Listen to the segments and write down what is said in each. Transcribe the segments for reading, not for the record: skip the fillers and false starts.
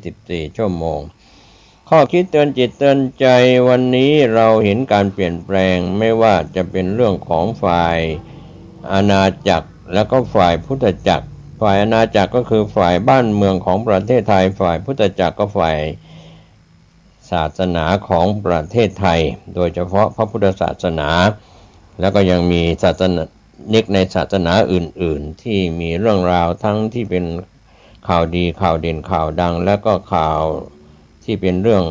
24 ชั่วโมงข้อคิดเตือนจิตเตือนใจวันนี้เราเห็นการเปลี่ยนแปลงไม่ว่าจะเป็นเรื่องของฝ่ายอาณาจักรแล้วก็ฝ่ายพุทธจักรฝ่ายอาณาจักรก็คือฝ่ายบ้านเมืองของประเทศไทยฝ่ายพุทธจักรก็ฝ่ายศาสนาของประเทศไทยโดยเฉพาะพระพุทธศาสนาแล้วก็ยังมีศาสนิกในศาสนาอื่นๆที่มีเรื่องราวทั้งที่เป็นข่าวดีข่าวเด่นข่าวดังและก็ข่าวที่เป็นเรื่อง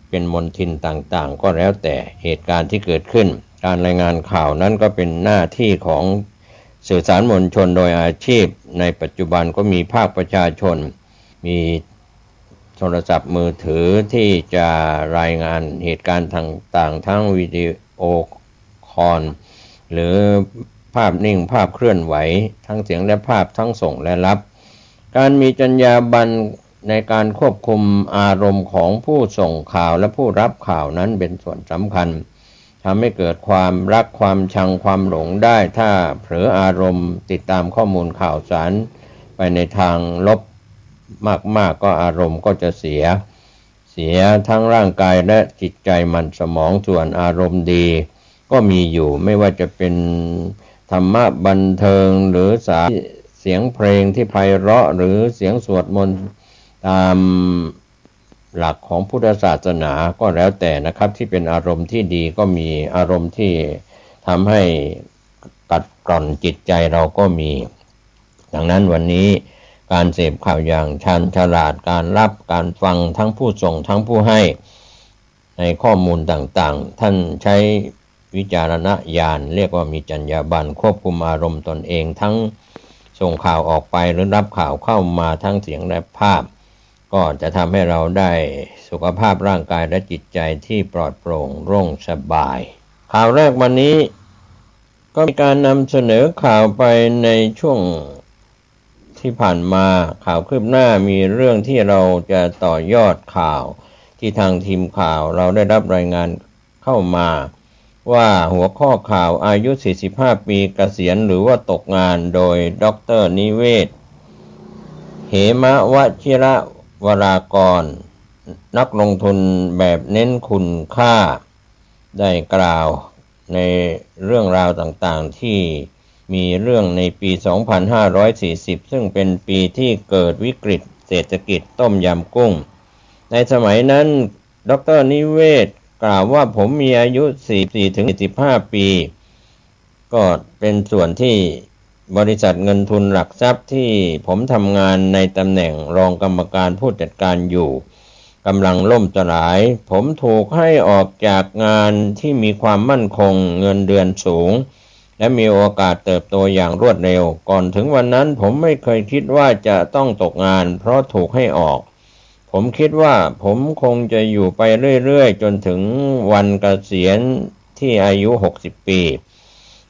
เป็นมลทินต่างๆก็แล้วแต่เหตุการณ์ที่เกิดขึ้นการรายงานข่าวนั้นก็เป็นหน้าที่ของสื่อสารมวลชนโดยอาชีพในปัจจุบันก็มีภาคประชาชนมีโทรศัพท์มือถือที่จะรายงานเหตุการณ์ต่างๆทั้งวิดีโอคอลหรือภาพนิ่งภาพเคลื่อนไหวทั้งเสียงและภาพทั้งส่งและรับการมีจรรยาบรรณในการควบคุมอารมณ์ของผู้ส่งข่าวและผู้รับข่าวนั้นเป็นส่วนสำคัญทำให้เกิดความรักความชังความหลงได้ถ้าเผลออารมณ์ติดตามข้อมูลข่าวสารไปในทางลบมากๆก็อารมณ์ก็จะเสียทั้งร่างกายและจิตใจมันสมองส่วนอารมณ์ดีก็มีอยู่ไม่ว่าจะเป็นธรรมะบันเทิงหรือเสียงเพลงที่ไพเราะหรือเสียงสวดมนต์ตามหลักของพุทธศาสนาก็แล้วแต่นะครับที่เป็นอารมณ์ที่ดีก็มีอารมณ์ที่ทำให้กัดกร่อนจิตใจเราก็มีดังนั้นวันนี้การเสพข่าวอย่างชันฉลาดการรับการฟังทั้งผู้ส่งทั้งผู้ให้ในข้อมูลต่างๆท่านใช้วิจารณญาณเรียกว่ามีจรรยาบรรณควบคุมอารมณ์ตนเองทั้งส่งข่าวออกไปหรือรับข่าวเข้ามาทั้งเสียงและภาพก็จะทำให้เราได้สุขภาพร่างกายและจิตใจที่ปลอดโปร่งโล่งสบายข่าวแรกวันนี้ก็มีการนำเสนอข่าวไปในช่วงที่ผ่านมาข่าวคืบหน้ามีเรื่องที่เราจะต่อยอดข่าวที่ทางทีมข่าวเราได้รับรายงานเข้ามาว่าหัวข้อข่าวอายุ 45 ปีเกษียณหรือว่าตกงานโดยดร.นิเวศน์เหมวชิรวรากรนักลงทุนแบบเน้นคุณค่าได้กล่าวในเรื่องราวต่างๆที่มีเรื่องในปี 2540 ซึ่งเป็นปีที่เกิดวิกฤตเศรษฐกิจต้มยำกุ้งในสมัยนั้นดร.นิเวศน์กล่าวว่าผมมีอายุ 44-45 ปีก็เป็นส่วนที่บริษัทเงินทุนหลักทรัพย์ที่ผมทำงานในตำแหน่งรองกรรมการผู้จัดการอยู่กำลังล่มสลายผมถูกให้ออกจากงานที่มีความมั่นคงเงินเดือนสูงและมีโอกาสเติบโตอย่างรวดเร็วก่อนถึงวันนั้นผมไม่เคยคิดว่าจะต้องตกงานเพราะถูกให้ออกผมคิดว่าผมคงจะอยู่ไปเรื่อยๆจนถึงวันเกษียณที่อายุ 60 ปี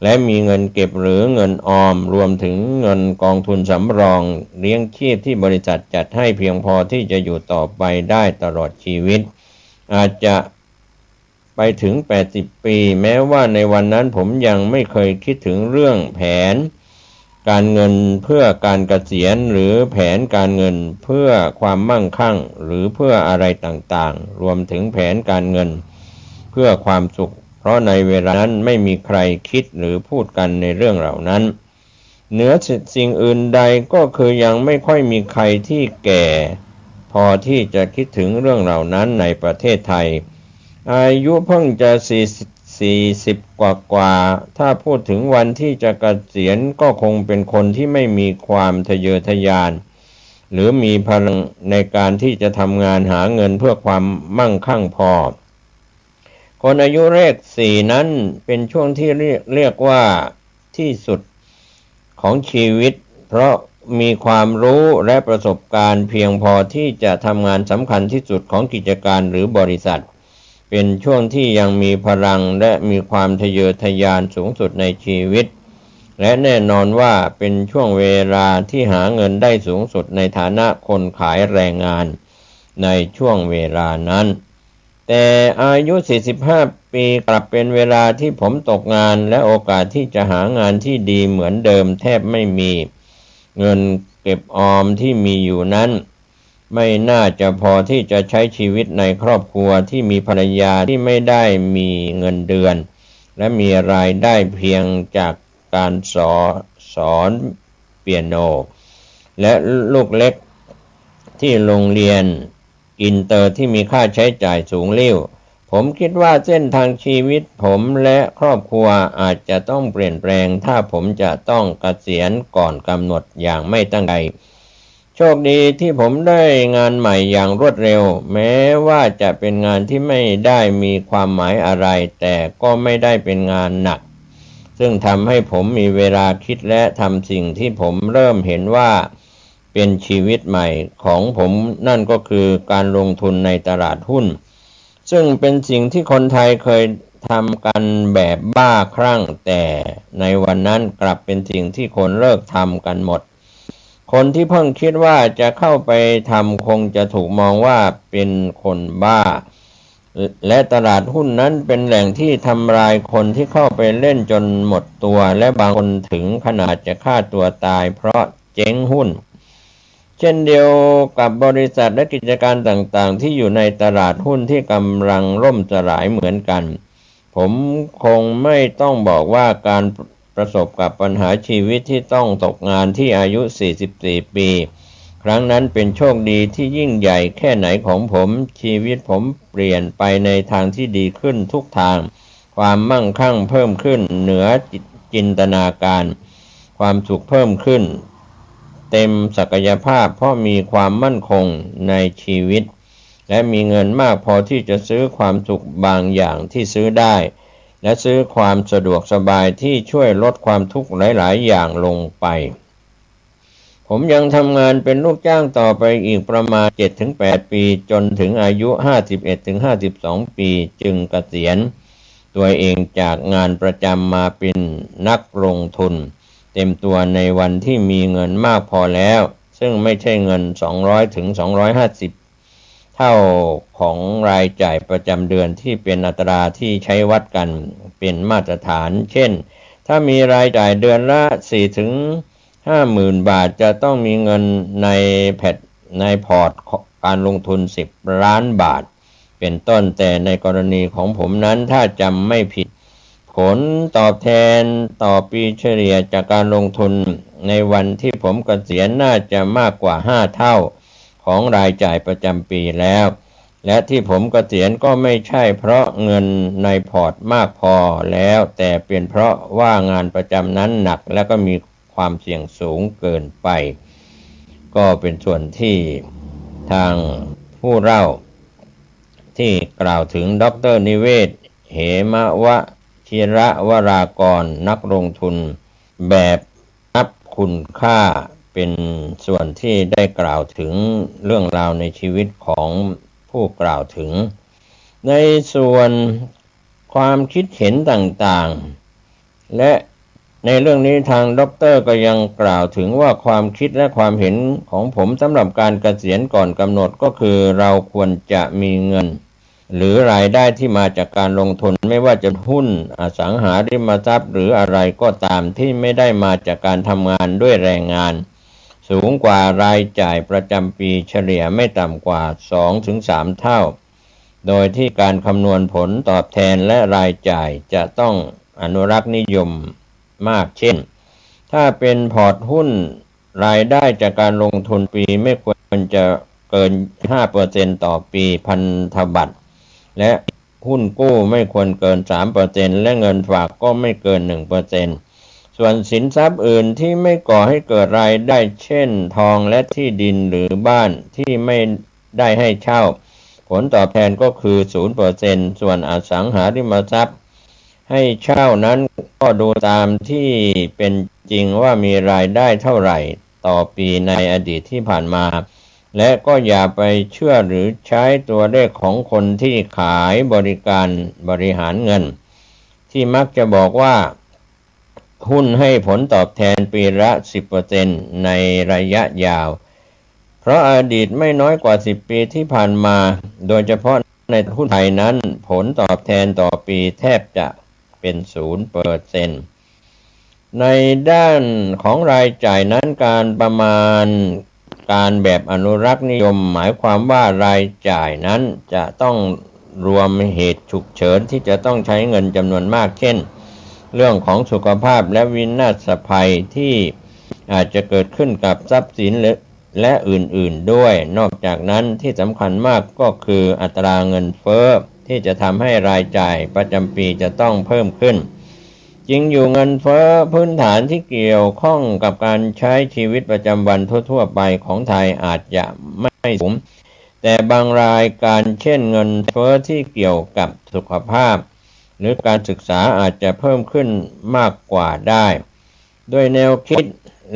และมีเงินเก็บหรือเงินออมรวมถึงเงินกองทุนสำรองเลี้ยงชีพที่บริษัทจัดให้เพียงพอที่จะอยู่ต่อไปได้ตลอดชีวิตอาจจะไปถึง 80 ปีแม้ว่าในวันนั้นผมยังไม่เคยคิดถึงเรื่องแผนการเงินเพื่อการเกษียณหรือแผนการเงินเพื่อความมั่งคั่งหรือเพื่ออะไรต่างๆรวมถึงแผนการเงินเพื่อความสุขเพราะในเวลานั้นไม่มีใครคิดหรือพูดกันในเรื่องเหล่านั้นเหนือสิ่งอื่นใดก็คือยังไม่ค่อยมีใครที่แก่พอที่จะคิดถึงเรื่องเหล่านั้นในประเทศไทยอายุเพิ่งจะ40กว่าถ้าพูดถึงวันที่จะเกษียณก็คงเป็นคนที่ไม่มีความทะเยอทะยานหรือมีพลังในการที่จะทำงานหาเงินเพื่อความมั่งคั่งพอคนอายุเลข4นั้นเป็นช่วงที่เรียกว่าที่สุดของชีวิตเพราะมีความรู้และประสบการณ์เพียงพอที่จะทำงานสำคัญที่สุดของกิจการหรือบริษัทเป็นช่วงที่ยังมีพลังและมีความทะเยอทะยานสูงสุดในชีวิตและแน่นอนว่าเป็นช่วงเวลาที่หาเงินได้สูงสุดในฐานะคนขายแรงงานในช่วงเวลานั้นแต่อายุ 45 ปีกลับเป็นเวลาที่ผมตกงานและโอกาสที่จะหางานที่ดีเหมือนเดิมแทบไม่มีเงินเก็บออมที่มีอยู่นั้น ไม่น่าจะพอที่จะใช้ชีวิตในครอบครัวที่มีภรรยาที่ไม่ได้มีเงินเดือนและมีรายได้เพียงจากการสอนเปียโนและลูกเล็กที่โรงเรียนอินเตอร์ที่มีค่าใช้จ่ายสูงลิ่วผมคิดว่าเส้นทางชีวิตผมและครอบครัวอาจจะต้องเปลี่ยนแปลงถ้าผมจะต้องเกษียณก่อนกำหนดอย่างไม่ตั้งใจโชคดีที่ผมได้งานใหม่อย่างรวดเร็วแม้ว่าจะเป็นงานที่ไม่ได้มีความหมายอะไรแต่ก็ไม่ได้เป็นงานหนักซึ่งทำให้ผมมีเวลาคิดและทำสิ่งที่ผมเริ่มเห็นว่าเป็นชีวิตใหม่ของผมนั่นก็คือการลงทุนในตลาดหุ้นซึ่งเป็นสิ่งที่คนไทยเคยทำกันแบบบ้าคลั่งแต่ในวันนั้นกลับเป็นสิ่งที่คนเลิกทำกันหมดคนที่เพิ่งคิดว่าจะเข้าไปทำคงจะถูกมองว่าเป็นคนบ้าและตลาดหุ้นนั้นเป็นแหล่งที่ทำลายคนที่เข้าไปเล่นจนหมดตัวและบางคนถึงขนาดจะฆ่าตัวตายเพราะเจ๊งหุ้นเช่นเดียวกับบริษัทและกิจการต่างๆที่อยู่ในตลาดหุ้นที่กำลังล่มสลายเหมือนกันผมคงไม่ต้องบอกว่าการประสบกับปัญหาชีวิตที่ต้องตกงานที่อายุ44ปีครั้งนั้นเป็นโชคดีที่ยิ่งใหญ่แค่ไหนของผมชีวิตผมเปลี่ยนไปในทางที่ดีขึ้นทุกทางความมั่งคั่งเพิ่มขึ้นเหนือจินตนาการความสุขเพิ่มขึ้นเต็มศักยภาพเพราะมีความมั่นคงในชีวิตและมีเงินมากพอที่จะซื้อความสุขบางอย่างที่ซื้อได้และซื้อความสะดวกสบายที่ช่วยลดความทุกข์หลายๆอย่างลงไปผมยังทำงานเป็นลูกจ้างต่อไปอีกประมาณ 7-8 ปีจนถึงอายุ 51-52 ปีจึงเกษียณตัวเองจากงานประจำมาเป็นนักลงทุนเต็มตัวในวันที่มีเงินมากพอแล้วซึ่งไม่ใช่เงิน200-250เท่าของรายจ่ายประจำเดือนที่เป็นอัตราที่ใช้วัดกันเป็นมาตรฐานเช่นถ้ามีรายจ่ายเดือนละ4-50,000 บาทจะต้องมีเงินในพอร์ตการลงทุน10 ล้านบาทเป็นต้นแต่ในกรณีของผมนั้นถ้าจำไม่ผิดผลตอบแทนต่อปีเฉลี่ยจากการลงทุนในวันที่ผมเกษียณน่าจะมากกว่า5 เท่าของรายจ่ายประจำปีแล้วและที่ผมเกษียณก็ไม่ใช่เพราะเงินในพอร์ตมากพอแล้วแต่เป็นเพราะว่างานประจำนั้นหนักและก็มีความเสี่ยงสูงเกินไปก็เป็นส่วนที่ทางผู้เล่าที่กล่าวถึงดร.นิเวศน์เหมวชิระวรากรนักลงทุนแบบนับคุณค่าเป็นส่วนที่ได้กล่าวถึงเรื่องราวในชีวิตของผู้กล่าวถึงในส่วนความคิดเห็นต่างๆและในเรื่องนี้ทางด็อกเตอร์ก็ยังกล่าวถึงว่าความคิดและความเห็นของผมสำหรับการเกษียณก่อนกำหนดก็คือเราควรจะมีเงินหรือรายได้ที่มาจากการลงทุนไม่ว่าจะหุ้นอสังหาริมทรัพย์หรืออะไรก็ตามที่ไม่ได้มาจากการทำงานด้วยแรงงานสูงกว่ารายจ่ายประจำปีเฉลี่ยไม่ต่ำกว่า 2-3 เท่าโดยที่การคำนวณผลตอบแทนและรายจ่ายจะต้องอนุรักษ์นิยมมากเช่นถ้าเป็นพอร์ตหุ้นรายได้จากการลงทุนปีไม่ควรจะเกิน 5% ต่อปีพันธบัตรและหุ้นกู้ไม่ควรเกิน 3% และเงินฝากก็ไม่เกิน 1% ส่วนสินทรัพย์อื่นที่ไม่ก่อให้เกิดรายได้เช่นทองและที่ดินหรือบ้านที่ไม่ได้ให้เช่าผลตอบแทนก็คือ 0% ส่วนอสังหาริมทรัพย์ให้เช่านั้นก็ดูตามที่เป็นจริงว่ามีรายได้เท่าไหร่ต่อปีในอดีตที่ผ่านมาและก็อย่าไปเชื่อหรือใช้ตัวเลขของคนที่ขายบริการบริหารเงินที่มักจะบอกว่าหุ้นให้ผลตอบแทนปีละ 10% ในระยะยาวเพราะอดีตไม่น้อยกว่า10 ปีที่ผ่านมาโดยเฉพาะในหุ้นไทยนั้นผลตอบแทนต่อปีแทบจะเป็น 0% ในด้านของรายจ่ายนั้นการประมาณ การแบบอนุรักษ์นิยมหมายความว่ารายจ่ายนั้นจะต้องรวมเหตุฉุกเฉินที่จะต้องใช้เงินจำนวนมากเช่นเรื่องของสุขภาพและวินาศภัยที่อาจจะเกิดขึ้นกับทรัพย์สินและอื่นๆด้วยนอกจากนั้นที่สำคัญมากก็คืออัตราเงินเฟ้อที่จะทำให้รายจ่ายประจำปีจะต้องเพิ่มขึ้นจริงอยู่เงินเฟ้อพื้นฐานที่เกี่ยวข้องกับการใช้ชีวิตประจำวันทั่วๆไปของไทยอาจจะไม่สูงแต่บางรายการเช่นเงินเฟ้อที่เกี่ยวกับสุขภาพหรือการศึกษาอาจจะเพิ่มขึ้นมากกว่าได้ด้วยแนวคิด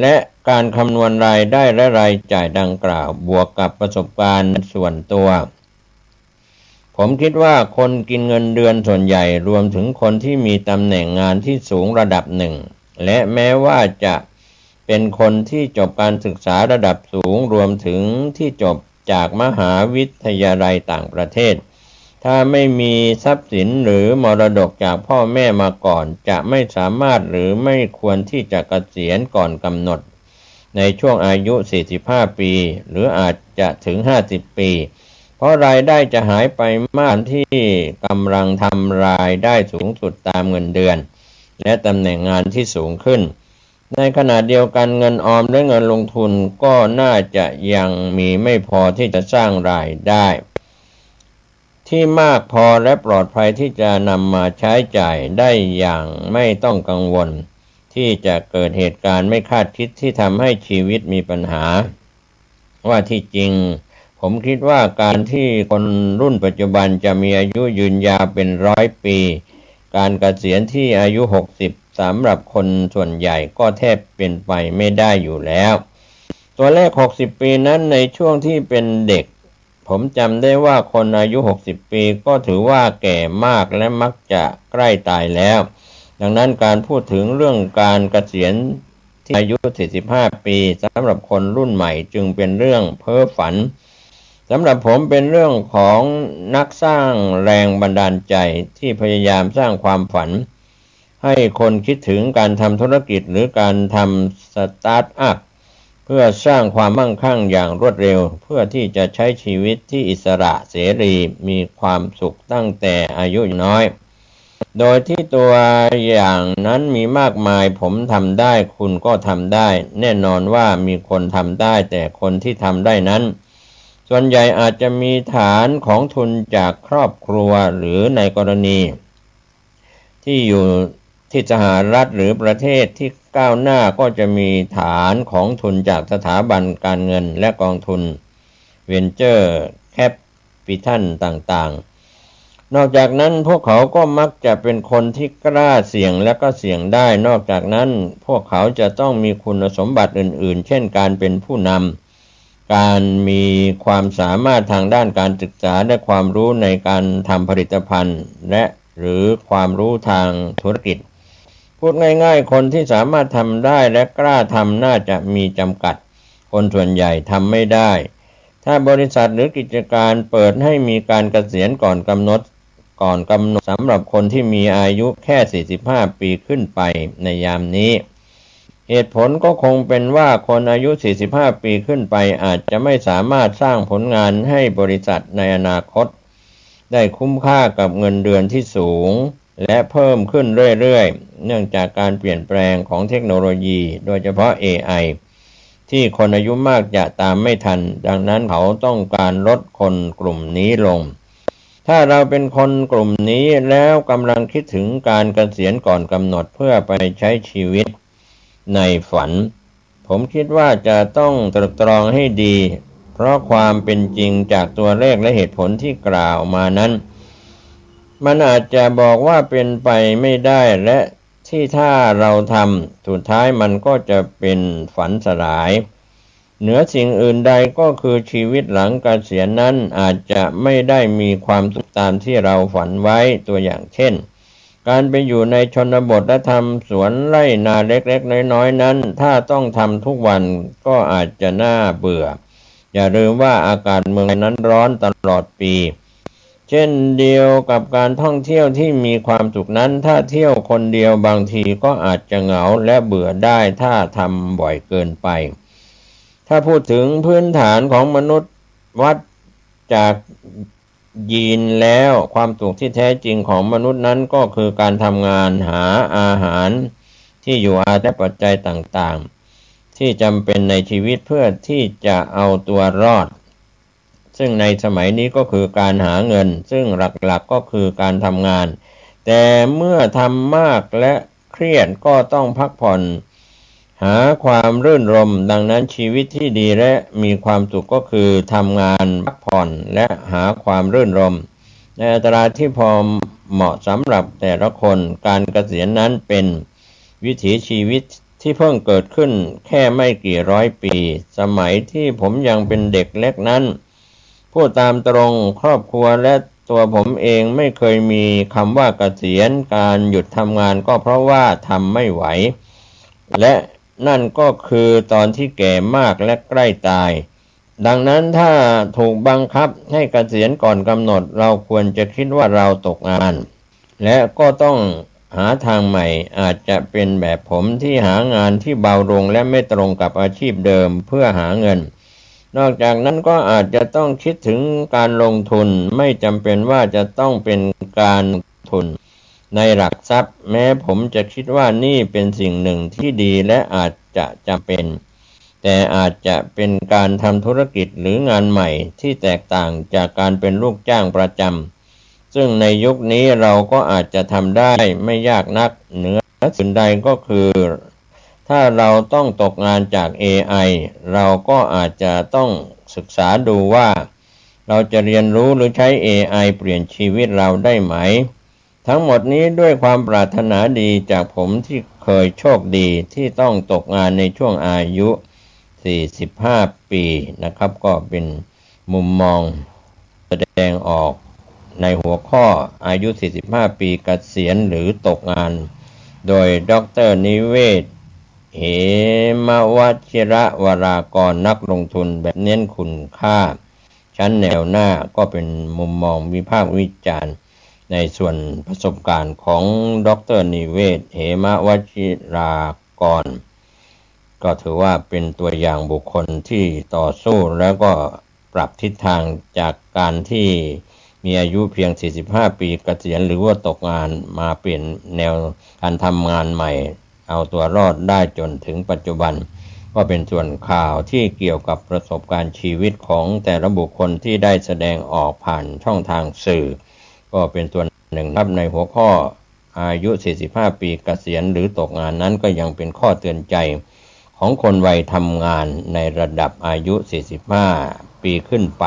และการคำนวณรายได้และรายจ่ายดังกล่าวบวกกับประสบการณ์ส่วนตัวผมคิดว่าคนกินเงินเดือนส่วนใหญ่รวมถึงคนที่มีตำแหน่งงานที่สูงระดับหนึ่งและแม้ว่าจะเป็นคนที่จบการศึกษาระดับสูงรวมถึงที่จบจากมหาวิทยาลัยต่างประเทศถ้าไม่มีทรัพย์สินหรือมรดกจากพ่อแม่มาก่อนจะไม่สามารถหรือไม่ควรที่จะเกษียณก่อนกำหนดในช่วงอายุ 45 ปีหรืออาจจะถึง 50 ปีเพราะรายได้จะหายไปมากที่กำลังทำรายได้สูงสุดตามเงินเดือนและตำแหน่งงานที่สูงขึ้นในขณะเดียวกันเงินออมและเงินลงทุนก็น่าจะยังมีไม่พอที่จะสร้างรายได้ที่มากพอและปลอดภัยที่จะนำมาใช้จ่ายได้อย่างไม่ต้องกังวลที่จะเกิดเหตุการณ์ไม่คาดคิดที่ทำให้ชีวิตมีปัญหาว่าที่จริงผมคิดว่าการที่คนรุ่นปัจจุบันจะมีอายุยืนยาวเป็น100 ปีการเกษียณที่อายุ60สำหรับคนส่วนใหญ่ก็แทบเป็นไปไม่ได้อยู่แล้วตัวเลข60 ปีนั้นในช่วงที่เป็นเด็กผมจำได้ว่าคนอายุ60 ปีก็ถือว่าแก่มากและมักจะใกล้ตายแล้วดังนั้นการพูดถึงเรื่องการเกษียณที่อายุ45 ปีสำหรับคนรุ่นใหม่จึงเป็นเรื่องเพ้อฝันสำหรับผมเป็นเรื่องของนักสร้างแรงบันดาลใจที่พยายามสร้างความฝันให้คนคิดถึงการทำธุรกิจหรือการทำสตาร์ทอัพเพื่อสร้างความมั่งคั่งอย่างรวดเร็วเพื่อที่จะใช้ชีวิตที่อิสระเสรีมีความสุขตั้งแต่อายุน้อยโดยที่ตัวอย่างนั้นมีมากมายผมทำได้คุณก็ทำได้แน่นอนว่ามีคนทำได้แต่คนที่ทำได้นั้นส่วนใหญ่อาจจะมีฐานของทุนจากครอบครัวหรือในกรณีที่อยู่ที่สหรัฐหรือประเทศที่ก้าวหน้าก็จะมีฐานของทุนจากสถาบันการเงินและกองทุนเวนเจอร์แคปิทัลต่างๆนอกจากนั้นพวกเขาก็มักจะเป็นคนที่กล้าเสี่ยงและก็เสี่ยงได้นอกจากนั้นพวกเขาจะต้องมีคุณสมบัติอื่นๆเช่นการเป็นผู้นำการมีความสามารถทางด้านการศึกษาและความรู้ในการทำผลิตภัณฑ์และหรือความรู้ทางธุรกิจพูดง่ายๆคนที่สามารถทำได้และกล้าทำน่าจะมีจำกัดคนส่วนใหญ่ทำไม่ได้ถ้าบริษัทหรือกิจการเปิดให้มีการเกษียณก่อนกำหนดสำหรับคนที่มีอายุแค่45 ปีขึ้นไปในยามนี้เหตุผลก็คงเป็นว่าคนอายุ45 ปีขึ้นไปอาจจะไม่สามารถสร้างผลงานให้บริษัทในอนาคตได้คุ้มค่ากับเงินเดือนที่สูงและเพิ่มขึ้นเรื่อยๆเนื่องจากการเปลี่ยนแปลงของเทคโนโลยีโดยเฉพาะ AI ที่คนอายุมากจะตามไม่ทันดังนั้นเขาต้องการลดคนกลุ่มนี้ลงถ้าเราเป็นคนกลุ่มนี้แล้วกำลังคิดถึงการเกษียณก่อนกำหนดเพื่อไปใช้ชีวิตในฝันผมคิดว่าจะต้องตรึกตรองให้ดีเพราะความเป็นจริงจากตัวเลขและเหตุผลที่กล่าวมานั้นมันอาจจะบอกว่าเป็นไปไม่ได้และที่ถ้าเราทำสุดท้ายมันก็จะเป็นฝันสลายเหนือสิ่งอื่นใดก็คือชีวิตหลังเกษียณนั้นอาจจะไม่ได้มีความสุขตามที่เราฝันไว้ตัวอย่างเช่นการไปอยู่ในชนบทและทำสวนไร่นาเล็กๆน้อยๆนั้นถ้าต้องทำทุกวันก็อาจจะน่าเบื่ออย่าลืมว่าอากาศเมืองนั้นร้อนตลอดปีเช่นเดียวกับการท่องเที่ยวที่มีความสุขนั้นถ้าเที่ยวคนเดียวบางทีก็อาจจะเหงาและเบื่อได้ถ้าทำบ่อยเกินไป ถ้าพูดถึงพื้นฐานของมนุษย์วัดจากยีนแล้วความสุขที่แท้จริงของมนุษย์นั้นก็คือการทำงานหาอาหารที่อยู่อาศัยและปัจจัยต่างๆที่จำเป็นในชีวิตเพื่อที่จะเอาตัวรอดซึ่งในสมัยนี้ก็คือการหาเงินซึ่งหลักๆก็คือการทำงานแต่เมื่อทำมากและเครียดก็ต้องพักผ่อนหาความรื่นรมย์ดังนั้นชีวิตที่ดีและมีความสุขก็คือทำงานพักผ่อนและหาความรื่นรมย์ในอัตราที่พอเหมาะสำหรับแต่ละคนการเกษียณนั้นเป็นวิถีชีวิตที่เพิ่งเกิดขึ้นแค่ไม่กี่ร้อยปีสมัยที่ผมยังเป็นเด็กเล็กนั้นพูดตามตรงครอบครัวและตัวผมเองไม่เคยมีคำว่าเกษียณการหยุดทำงานก็เพราะว่าทำไม่ไหวและนั่นก็คือตอนที่แก่มากและใกล้ตายดังนั้นถ้าถูกบังคับให้เกษียณก่อนกำหนดเราควรจะคิดว่าเราตกงานและก็ต้องหาทางใหม่อาจจะเป็นแบบผมที่หางานที่เบาลงและไม่ตรงกับอาชีพเดิมเพื่อหาเงินนอกจากนั้นก็อาจจะต้องคิดถึงการลงทุนไม่จำเป็นว่าจะต้องเป็นการลงทุนในหลักทรัพย์แม้ผมจะคิดว่านี่เป็นสิ่งหนึ่งที่ดีและอาจจะจำเป็นแต่อาจจะเป็นการทำธุรกิจหรืองานใหม่ที่แตกต่างจากการเป็นลูกจ้างประจำซึ่งในยุคนี้เราก็อาจจะทำได้ไม่ยากนักเหนือสิ่งใดก็คือถ้าเราต้องตกงานจาก AI เราก็อาจจะต้องศึกษาดูว่าเราจะเรียนรู้หรือใช้ AI เปลี่ยนชีวิตเราได้ไหมทั้งหมดนี้ด้วยความปรารถนาดีจากผมที่เคยโชคดีที่ต้องตกงานในช่วงอายุ45 ปีนะครับก็เป็นมุมมองแสดงออกในหัวข้ออายุ45 ปีเกษียณหรือตกงานโดยดร.นิเวศน์เหมวชิระวรากรนักลงทุนแบบเน้นคุณค่าชั้นแนวหน้าก็เป็นมุมมองวิพากษ์วิจารณ์ในส่วนประสบการณ์ของดร.นิเวศน์เหมวชิรากรก็ถือว่าเป็นตัวอย่างบุคคลที่ต่อสู้แล้วก็ปรับทิศทางจากการที่มีอายุเพียง45 ปีเกษียณหรือว่าตกงานมาเปลี่ยนแนวการทำงานใหม่เอาตัวรอดได้จนถึงปัจจุบันก็เป็นส่วนข่าวที่เกี่ยวกับประสบการณ์ชีวิตของแต่ละบุคคลที่ได้แสดงออกผ่านช่องทางสื่อก็เป็นส่วนหนึ่งครับในหัวข้ออายุ45 ปีเกษียณหรือตกงานนั้นก็ยังเป็นข้อเตือนใจของคนวัยทำงานในระดับอายุ45 ปีขึ้นไป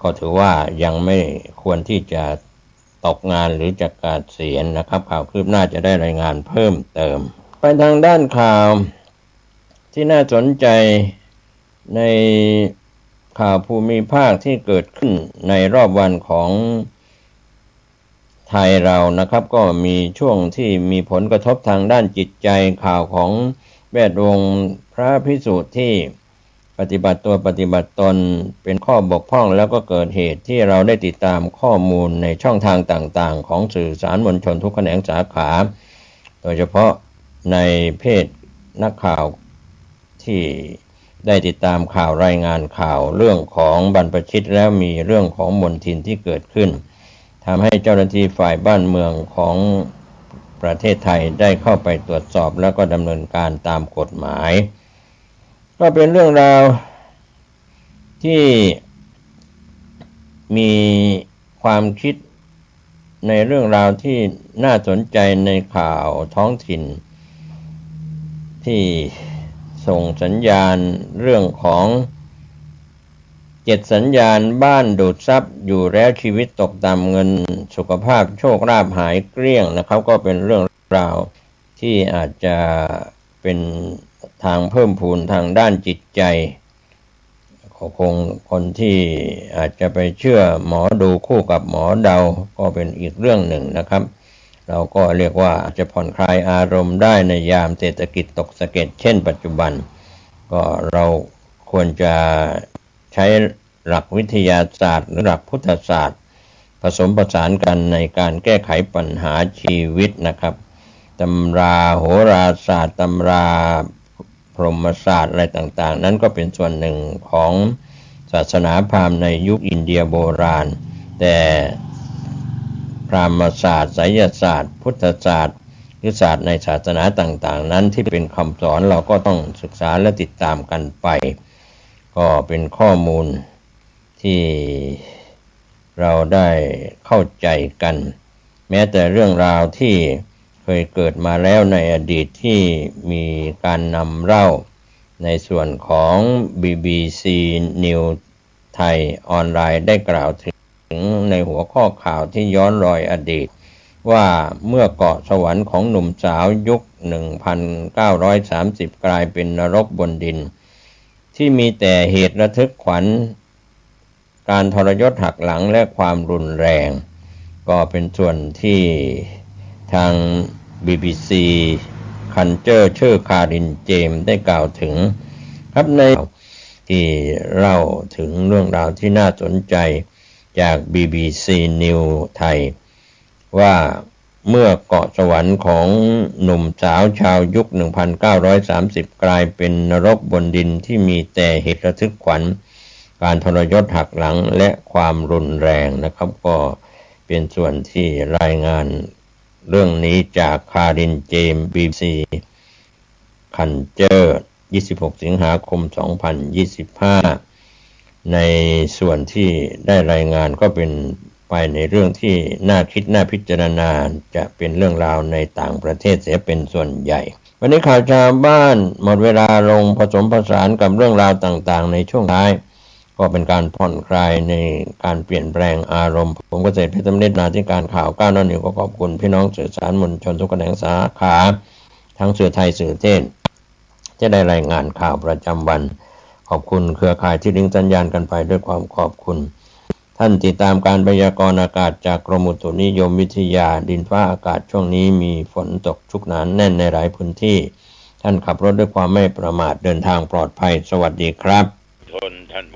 ก็ถือว่ายังไม่ควรที่จะตกงานหรือจะเกษียณนะครับข่าวคืบหน้าจะได้รายงานเพิ่มเติมไปทางด้านข่าวที่น่าสนใจในข่าวภูมิภาคที่เกิดขึ้นในรอบวันของไทยเรานะครับก็มีช่วงที่มีผลกระทบทางด้านจิตใจข่าวของแวดวงพระภิกษุที่ปฏิบัติตัวปฏิบัติตนเป็นข้อบกพร่องแล้วก็เกิดเหตุที่เราได้ติดตามข้อมูลในช่องทางต่างๆของสื่อสารมวลชนทุกแขนงสาขาโดยเฉพาะในเพจนักข่าวที่ได้ติดตามข่าวรายงานข่าวเรื่องของบรรพชิตแล้วมีเรื่องของมลทินที่เกิดขึ้นทำให้เจ้าหน้าที่ฝ่ายบ้านเมืองของประเทศไทยได้เข้าไปตรวจสอบแล้วก็ดำเนินการตามกฎหมายก็เป็นเรื่องราวที่มีความคิดในเรื่องราวที่น่าสนใจในข่าวท้องถิ่นที่ส่งสัญญาณเรื่องของ7 สัญญาณบ้านดูดซับอยู่แล้วชีวิตตกต่ำเงินสุขภาพโชคลาภหายเกลี้ยงนะครับก็เป็นเรื่องราวที่อาจจะเป็นทางเพิ่มพูนทางด้านจิตใจคงคนที่อาจจะไปเชื่อหมอดูคู่กับหมอเดาก็เป็นอีกเรื่องหนึ่งนะครับเราก็เรียกว่าอาจจะผ่อนคลายอารมณ์ได้ในยามเศรษฐกิจตกสะเก็ดเช่นปัจจุบันก็เราควรจะใช้หลักวิทยาศาสตร์หรือหลักพุทธศาสตร์ผสมผสานกันในการแก้ไขปัญหาชีวิตนะครับตำราโหราศาสตร์ตำรา พรหมศาสตร์อะไรต่างๆนั้นก็เป็นส่วนหนึ่งของศาสนาพราหมณ์ในยุคอินเดียโบราณแต่พราหมศาสตร์ไสยศาสตร์พุทธศาสตร์หรือศาสตร์ในศาสนาต่างๆนั้นที่เป็นคำสอนเราก็ต้องศึกษาและติดตามกันไปก็เป็นข้อมูลที่เราได้เข้าใจกันแม้แต่เรื่องราวที่เคยเกิดมาแล้วในอดีตที่มีการนำเล่าในส่วนของ BBC News ไทยออนไลน์ได้กล่าวถึงในหัวข้อข่าวที่ย้อนรอยอดีตว่าเมื่อเกาะสวรรค์ของหนุ่มสาวยุค 1930 กลายเป็นนรกบนดินที่มีแต่เหตุระทึกขวัญการทรยศหักหลังและความรุนแรงก็เป็นส่วนที่ทาง BBC คันเจอร์ชื่อคารินเจมได้กล่าวถึงครับในที่เล่าถึงเรื่องราวที่น่าสนใจจาก BBC News ไทยว่าเมื่อเกาะสวรรค์ของหนุ่มสาวชาวยุค 1930 กลายเป็นนรกบนดินที่มีแต่เหตุระทึกขวัญการทรยศหักหลังและความรุนแรงนะครับก็เป็นส่วนที่รายงานเรื่องนี้จากคารินเจม BBC คันเจอร์ 26 สิงหาคม 2025 ในส่วนที่ได้รายงานก็เป็นไปในเรื่องที่น่าคิดน่าพิจารณาจะเป็นเรื่องราวในต่างประเทศเสียเป็นส่วนใหญ่วันนี้ข่าวชาวบ้านหมดเวลาลงผสมผสานกับเรื่องราวต่างๆในช่วงท้ายก็เป็นการผ่อนคลายในการเปลี่ยนแปลงอารมณ์ผมเกษตรเพชรสำเร็จนาที่การข่าว9 น.1ก็ขอบคุณพี่น้องสื่อสารมวลชนทุกแขนงสาขาทั้งสื่อไทยสื่อเทศจะได้รายงานข่าวประจำวันขอบคุณเครือข่ายที่ลิงก์สัญญาณกันไปด้วยความขอบคุณท่านติดตามการพยากรณ์อากาศจากกรมอุตุนิยมวิทยาดินฟ้าอากาศช่วงนี้มีฝนตกชุกหนาแน่นในหลายพื้นที่ท่านขับรถด้วยความไม่ประมาทเดินทางปลอดภัยสวัสดีครับท่าน